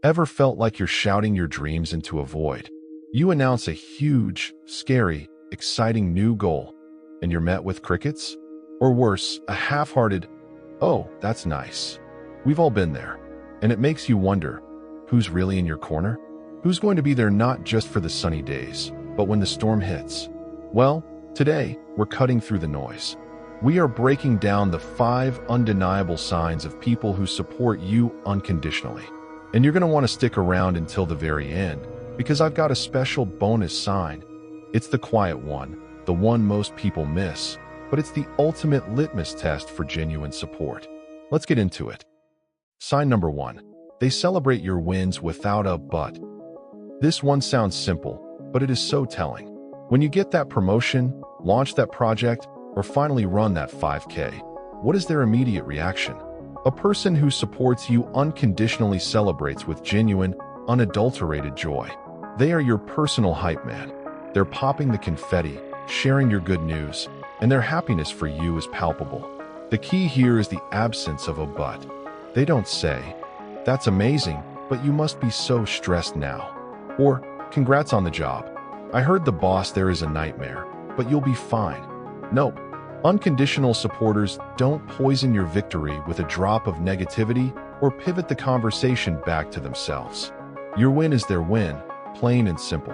Ever felt like you're shouting your dreams into a void? You announce a huge, scary, exciting new goal, and you're met with crickets? Or worse, a half-hearted, "Oh, that's nice." We've all been there. And it makes you wonder, who's really in your corner? Who's going to be there not just for the sunny days, but when the storm hits? Well, today, we're cutting through the noise. We are breaking down the 5 undeniable signs of people who support you unconditionally. And you're going to want to stick around until the very end, because I've got a special bonus sign. It's the quiet one, the one most people miss, but it's the ultimate litmus test for genuine support. Let's get into it. Sign number 1. They celebrate your wins without a but. This one sounds simple, but it is so telling. When you get that promotion, launch that project, or finally run that 5K, what is their immediate reaction? A person who supports you unconditionally celebrates with genuine, unadulterated joy. They are your personal hype man. They're popping the confetti, sharing your good news, and their happiness for you is palpable. The key here is the absence of a but. They don't say, "That's amazing, but you must be so stressed now." Or, "Congrats on the job. I heard the boss there is a nightmare, but you'll be fine." Nope. Unconditional supporters don't poison your victory with a drop of negativity or pivot the conversation back to themselves. Your win is their win, plain and simple.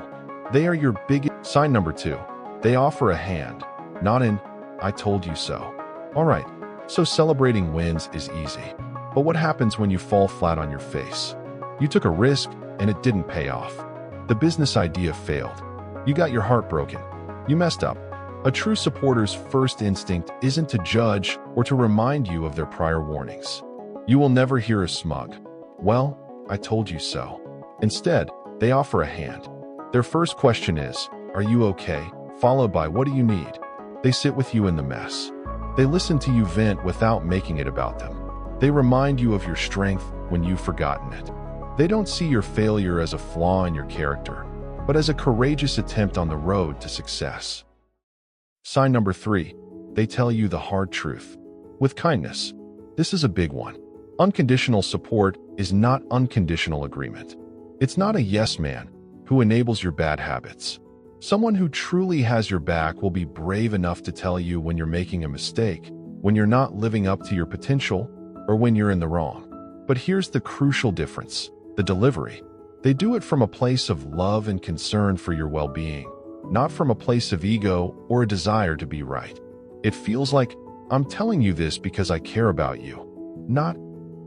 They are your biggest. Sign number 2. They offer a hand, not an "I told you so." Alright, so celebrating wins is easy. But what happens when you fall flat on your face? You took a risk and it didn't pay off. The business idea failed. You got your heart broken. You messed up. A true supporter's first instinct isn't to judge or to remind you of their prior warnings. You will never hear a smug, "Well, I told you so." Instead, they offer a hand. Their first question is, "Are you okay?" followed by, "What do you need?" They sit with you in the mess. They listen to you vent without making it about them. They remind you of your strength when you've forgotten it. They don't see your failure as a flaw in your character, but as a courageous attempt on the road to success. Sign number 3. They tell you the hard truth. With kindness. This is a big one. Unconditional support is not unconditional agreement. It's not a yes man who enables your bad habits. Someone who truly has your back will be brave enough to tell you when you're making a mistake, when you're not living up to your potential, or when you're in the wrong. But here's the crucial difference: the delivery. They do it from a place of love and concern for your well-being, not from a place of ego or a desire to be right. It feels like, "I'm telling you this because I care about you," not,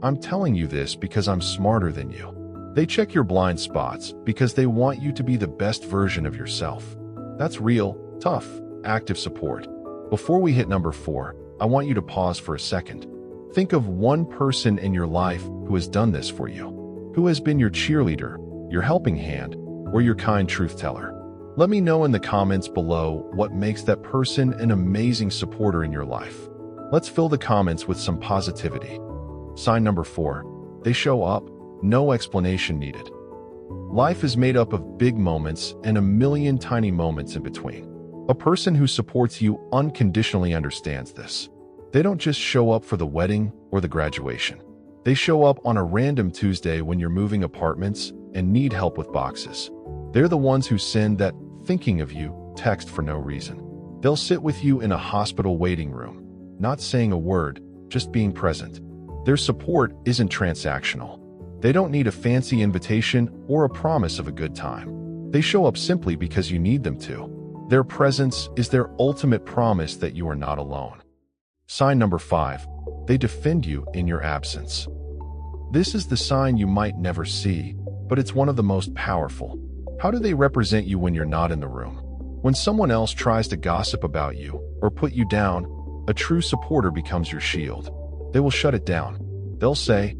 "I'm telling you this because I'm smarter than you." They check your blind spots because they want you to be the best version of yourself. That's real, tough, active support. Before we hit number 4, I want you to pause for a second. Think of one person in your life who has done this for you, who has been your cheerleader, your helping hand, or your kind truth teller. Let me know in the comments below what makes that person an amazing supporter in your life. Let's fill the comments with some positivity. Sign number 4. They show up, no explanation needed. Life is made up of big moments and a million tiny moments in between. A person who supports you unconditionally understands this. They don't just show up for the wedding or the graduation. They show up on a random Tuesday when you're moving apartments and need help with boxes. They're the ones who send that "thinking of you" text for no reason. They'll sit with you in a hospital waiting room, not saying a word, just being present. Their support isn't transactional. They don't need a fancy invitation or a promise of a good time. They show up simply because you need them to. Their presence is their ultimate promise that you are not alone. Sign number 5. They defend you in your absence. This is the sign you might never see, but it's one of the most powerful. How do they represent you when you're not in the room? When someone else tries to gossip about you or put you down, a true supporter becomes your shield. They will shut it down. They'll say,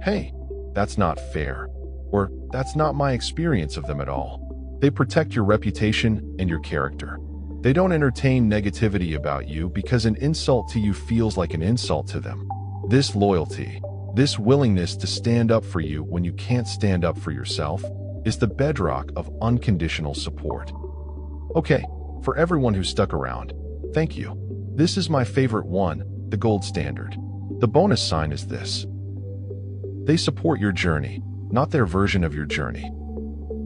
"Hey, that's not fair," or "That's not my experience of them at all." They protect your reputation and your character. They don't entertain negativity about you because an insult to you feels like an insult to them. This loyalty, this willingness to stand up for you when you can't stand up for yourself, is the bedrock of unconditional support. Okay, for everyone who stuck around, thank you. This is my favorite one, the gold standard. The bonus sign is this. They support your journey, not their version of your journey.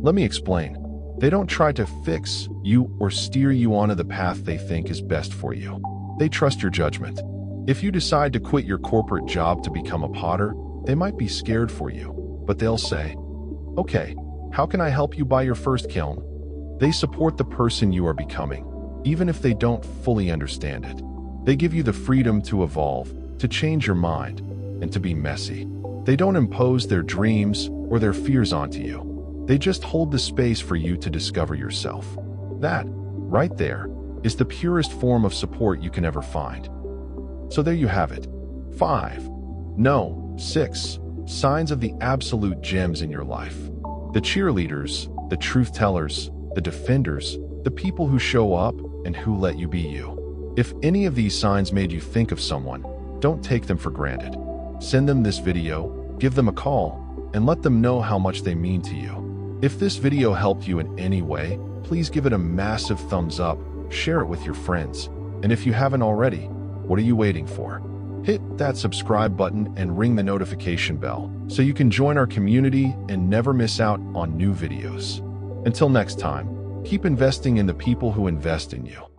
Let me explain. They don't try to fix you or steer you onto the path they think is best for you. They trust your judgment. If you decide to quit your corporate job to become a potter, they might be scared for you, but they'll say, "Okay, how can I help you buy your first kiln?" They support the person you are becoming, even if they don't fully understand it. They give you the freedom to evolve, to change your mind, and to be messy. They don't impose their dreams or their fears onto you. They just hold the space for you to discover yourself. That, right there, is the purest form of support you can ever find. So there you have it. 5. No, 6. Signs of the absolute gems in your life. The cheerleaders, the truth tellers, the defenders, the people who show up and who let you be you. If any of these signs made you think of someone, don't take them for granted. Send them this video, give them a call, and let them know how much they mean to you. If this video helped you in any way, please give it a massive thumbs up, share it with your friends, and if you haven't already, what are you waiting for? Hit that subscribe button and ring the notification bell so you can join our community and never miss out on new videos. Until next time, keep investing in the people who invest in you.